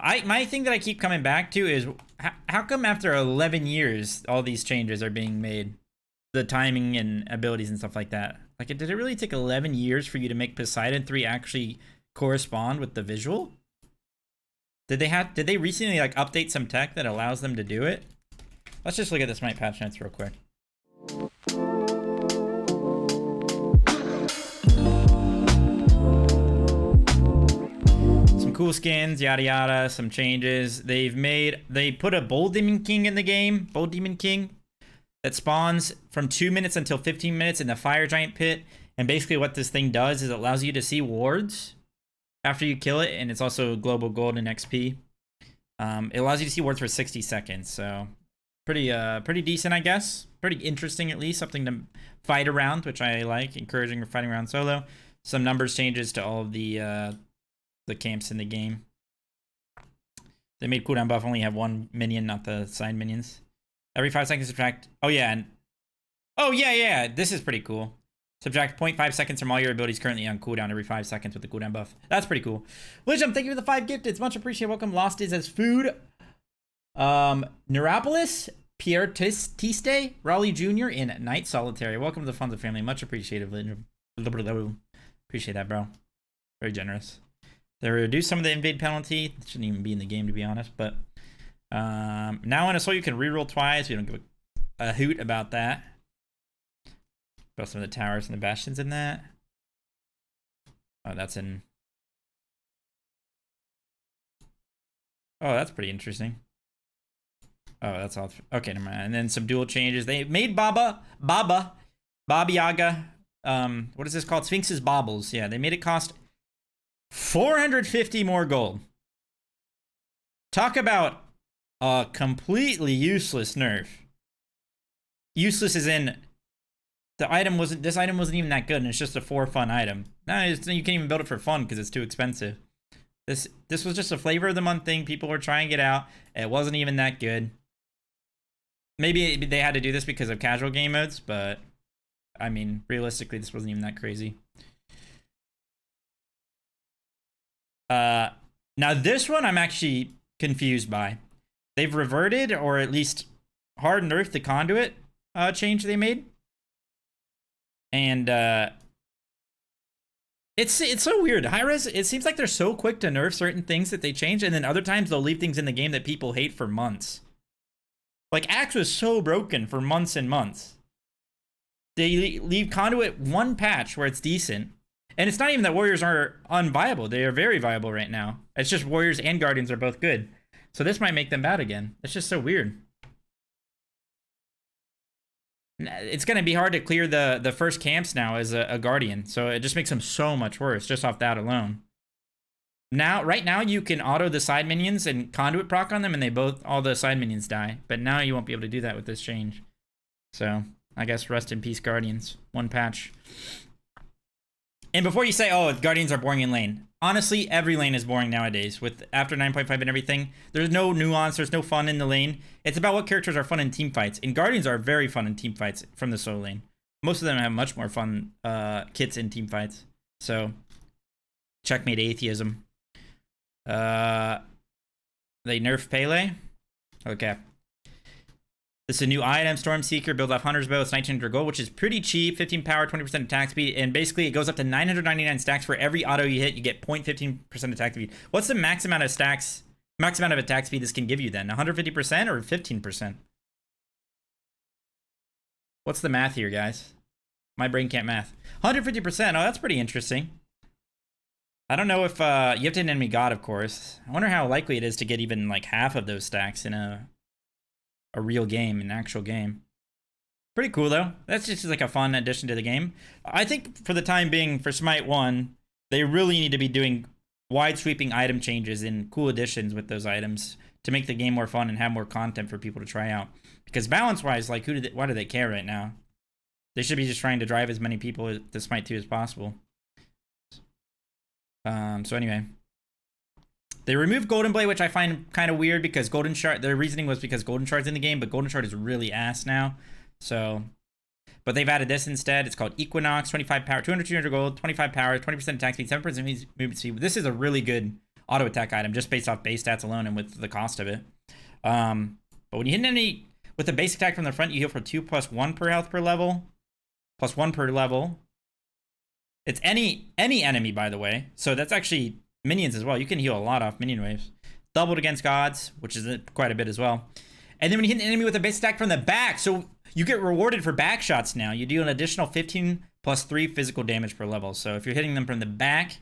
My thing that I keep coming back to is how come after 11 years all these changes are being made? The timing and abilities and stuff like that. Like, did it really take 11 years for you to make Poseidon 3 actually correspond with the visual? Did they recently like update some tech that allows them to do it? Let's just look at this Smite patch notes real quick. Some cool skins, yada yada, some changes. They put a Bold Demon King in the game, Bold Demon King, that spawns from 2 minutes until 15 minutes in the Fire Giant Pit. And basically what this thing does is it allows you to see wards after you kill it, and it's also global gold and XP. It allows you to see wards for 60 seconds, so pretty decent, I guess. Pretty interesting, at least. Something to fight around, which I like. Encouraging fighting around solo. Some numbers changes to all of the camps in the game. They made cooldown buff only have 1 minion, not the side minions. Every 5 seconds subtract... Oh, yeah. And... Oh, yeah. This is pretty cool. Subtract 0.5 seconds from all your abilities currently on cooldown every 5 seconds with the cooldown buff. That's pretty cool. Wisdom, thank you for the 5 gifted. It's much appreciated. Welcome. Lost is as food. Neuropolis, Pierre Tiste, Raleigh Jr., and Night Solitary. Welcome to the Funds of Family. Much appreciated. Appreciate that, bro. Very generous. They reduced some of the invade penalty. It shouldn't even be in the game, to be honest. But now in Assault, you can reroll twice. We don't give a hoot about that. About some of the towers and the bastions in that. Oh, that's in... Oh, that's pretty interesting. Oh, that's all... Okay, never mind. And then some dual changes. They made Baba Yaga. What is this called? Sphinx's Baubles. Yeah, they made it cost 450 more gold. Talk about a completely useless nerf. Useless as in... This item wasn't even that good, and it's just a for fun item. No, you can't even build it for fun because it's too expensive. This was just a flavor of the month thing. People were trying it out. It wasn't even that good. Maybe they had to do this because of casual game modes, but I mean, realistically, this wasn't even that crazy. Now this one I'm actually confused by. They've reverted, or at least hard nerfed the conduit change they made. And it's so weird. Hi-Rez, it seems like they're so quick to nerf certain things that they change, and then other times they'll leave things in the game that people hate for months. Like, Axe was so broken for months and months. They leave Conduit one patch where it's decent. And it's not even that Warriors are unviable. They are very viable right now. It's just Warriors and Guardians are both good. So this might make them bad again. It's just so weird. It's going to be hard to clear the first camps now as a Guardian. So it just makes them so much worse just off that alone. Right now you can auto the side minions and Conduit proc on them, and all the side minions die. But now you won't be able to do that with this change. So I guess rest in peace, Guardians. One patch. And before you say, oh, Guardians are boring in lane. Honestly, every lane is boring nowadays. After 9.5 and everything, there's no nuance, there's no fun in the lane. It's about what characters are fun in team fights. And Guardians are very fun in team fights from the solo lane. Most of them have much more fun kits in team fights. So, checkmate atheism. They nerf Pele? Okay. This is a new item, Storm Seeker, build off Hunter's Bow. It's 1900 gold, which is pretty cheap. 15 power, 20% attack speed, and basically it goes up to 999 stacks for every auto you hit. You get 0.15% attack speed. What's the max amount of stacks, max amount of attack speed this can give you then? 150% or 15%? What's the math here, guys? My brain can't math. 150%, oh, that's pretty interesting. I don't know if, you have to hit an enemy god, of course. I wonder how likely it is to get even like half of those stacks in a real game, an actual game. Pretty cool though. That's just like a fun addition to the game. I think for the time being, for Smite 1, they really need to be doing wide sweeping item changes and cool additions with those items to make the game more fun and have more content for people to try out. Because balance wise, like why do they care right now? They should be just trying to drive as many people to Smite 2 as possible. So anyway. They removed Golden Blade, which I find kind of weird because Golden Shard, their reasoning was because Golden Shard's in the game, but Golden Shard is really ass now. So, but they've added this instead. It's called Equinox, 25 power, 200 gold, 25 power, 20% attack speed, 7% movement speed. This is a really good auto attack item just based off base stats alone and with the cost of it. But when you hit an enemy with a basic attack from the front, you heal for 2 plus 1 per health per level. Plus 1 per level. It's any enemy, by the way. So that's actually minions as well. You can heal a lot off minion waves. Doubled against gods, which is quite a bit as well. And then when you hit an enemy with a base attack from the back, so you get rewarded for back shots now. You do an additional 15 plus 3 physical damage per level. So if you're hitting them from the back,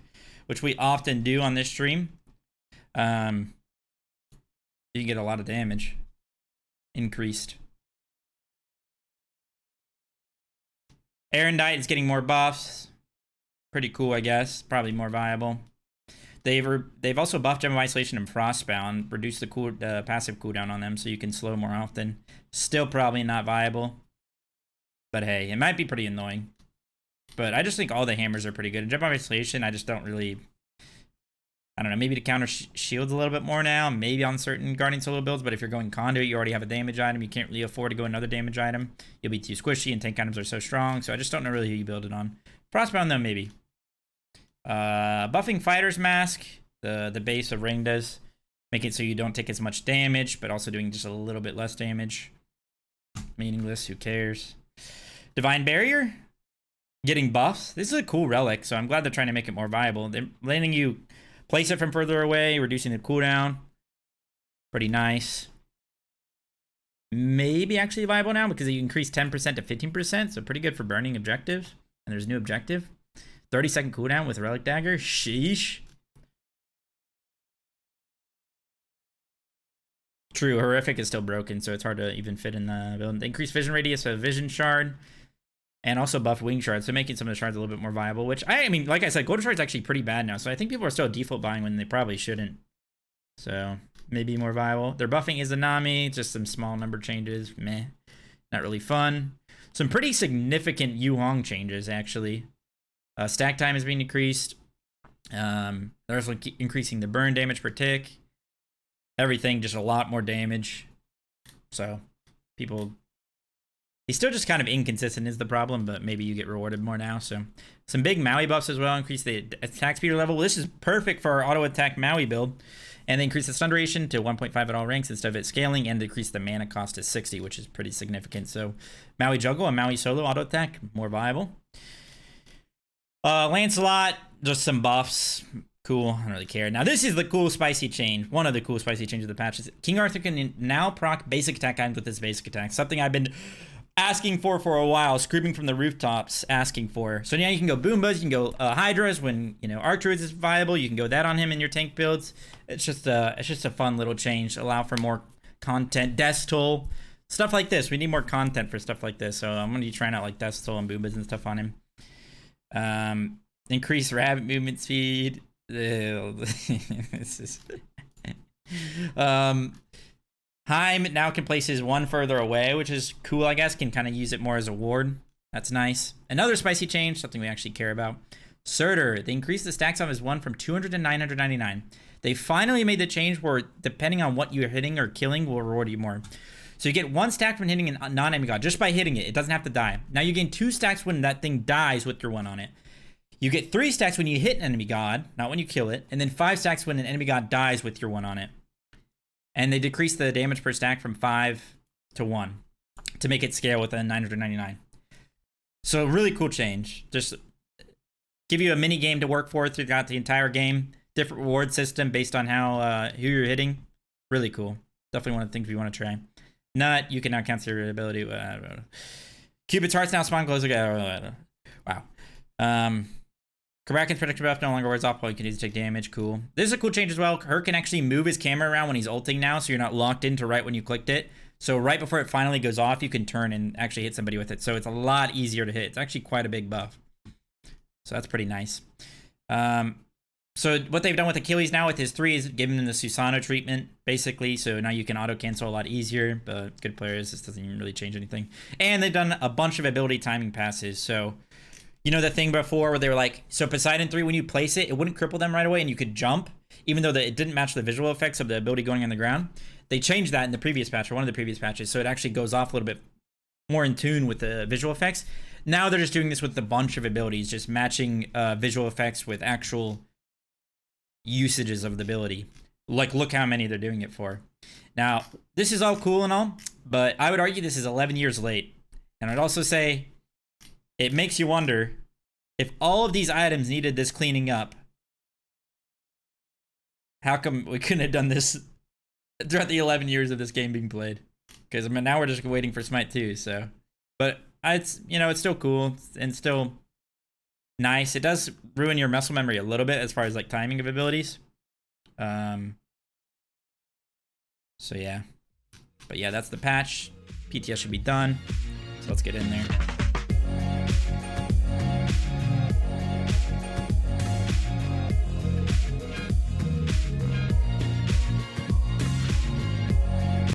which we often do on this stream, you can get a lot of damage increased. Erendite is getting more buffs. Pretty cool, I guess. Probably more viable. They've also buffed Gem of Isolation and Frostbound, reduced the passive cooldown on them so you can slow more often. Still probably not viable. But hey, it might be pretty annoying. But I just think all the hammers are pretty good. Gem of Isolation, I just don't really... I don't know, maybe to counter shields a little bit more now, maybe on certain Guardian Solo builds, but if you're going Conduit, you already have a damage item, you can't really afford to go another damage item. You'll be too squishy, and tank items are so strong, so I just don't know really who you build it on. Frostbound, though, maybe. Buffing Fighter's Mask, the base of Ring does, make it so you don't take as much damage, but also doing just a little bit less damage. Meaningless, who cares? Divine Barrier, getting buffs. This is a cool relic, so I'm glad they're trying to make it more viable. They're letting you place it from further away, reducing the cooldown. Pretty nice. Maybe actually viable now because you increase 10% to 15%, so pretty good for burning objectives. And there's a new objective. 30-second cooldown with Relic Dagger. Sheesh. True, Horrific is still broken, so it's hard to even fit in the build. They increase vision radius of Vision Shard. And also buffed Wing Shards, so making some of the shards a little bit more viable, which, I mean, like I said, Golden Shard's actually pretty bad now, so I think people are still default buying when they probably shouldn't. So, maybe more viable. They're buffing Izanami, just some small number changes. Meh. Not really fun. Some pretty significant Yu Hong changes, actually. Stack time is being decreased. They're also increasing the burn damage per tick. Everything, just a lot more damage. So, people... He's still just kind of inconsistent is the problem, but maybe you get rewarded more now. So some big Maui buffs as well. Increase the attack speed level. This is perfect for our auto attack Maui build. And they increase the stun duration to 1.5 at all ranks instead of it scaling, and decrease the mana cost to 60, which is pretty significant. So Maui Juggle and Maui Solo auto attack, more viable. Lancelot, just some buffs. Cool, I don't really care. Now this is the cool spicy change. One of the cool spicy changes of the patch is King Arthur can now proc basic attack items with his basic attack. Something I've been asking for a while, screaming from the rooftops, asking for. So now you can go Boombas, you can go Hydras when, you know, Archdruids is viable. You can go that on him in your tank builds. It's just a fun little change. Allow for more content. Death Toll, stuff like this. We need more content for stuff like this. So I'm going to be trying out like Death Toll and Boombas and stuff on him. Increase rabbit movement speed. This is... Heim now can place his one further away, which is cool, I guess. Can kind of use it more as a ward. That's nice. Another spicy change, something we actually care about. Sutr, they increased the stacks on his one from 200 to 999. They finally made the change where, depending on what you're hitting or killing, will reward you more. So you get 1 stack when hitting a non-enemy god, just by hitting it. It doesn't have to die. Now you gain 2 stacks when that thing dies with your one on it. You get 3 stacks when you hit an enemy god, not when you kill it. And then 5 stacks when an enemy god dies with your one on it. And they decreased the damage per stack from 5 to 1 to make it scale with a 999. So really cool change. Just give you a mini game to work for throughout the entire game. Different reward system based on how who you're hitting. Really cool. Definitely one of the things we want to try. Nut, you can now cancel your ability. Cupid's Heart's now spawn close again. Wow. Kraken's protection buff no longer wears off while you can use to take damage. Cool. This is a cool change as well. Her can actually move his camera around when he's ulting now, so you're not locked into right when you clicked it. So right before it finally goes off, you can turn and actually hit somebody with it. So it's a lot easier to hit. It's actually quite a big buff. So that's pretty nice. So what they've done with Achilles now with his 3 is giving him the Susano treatment, basically. So now you can auto-cancel a lot easier. But good players, this doesn't even really change anything. And they've done a bunch of ability timing passes. So... You know the thing before where they were like, so Poseidon 3, when you place it, it wouldn't cripple them right away and you could jump, even though it didn't match the visual effects of the ability going on the ground. They changed that in the previous patch, or one of the previous patches, so it actually goes off a little bit more in tune with the visual effects. Now they're just doing this with a bunch of abilities, just matching visual effects with actual usages of the ability. Like, look how many they're doing it for. Now, this is all cool and all, but I would argue this is 11 years late. And I'd also say it makes you wonder if all of these items needed this cleaning up. How come we couldn't have done this throughout the 11 years of this game being played? Because I mean, now we're just waiting for Smite 2, so. But it's, you know, it's still cool and still nice. It does ruin your muscle memory a little bit as far as like timing of abilities. So yeah. But yeah, that's the patch. PTS should be done. So let's get in there.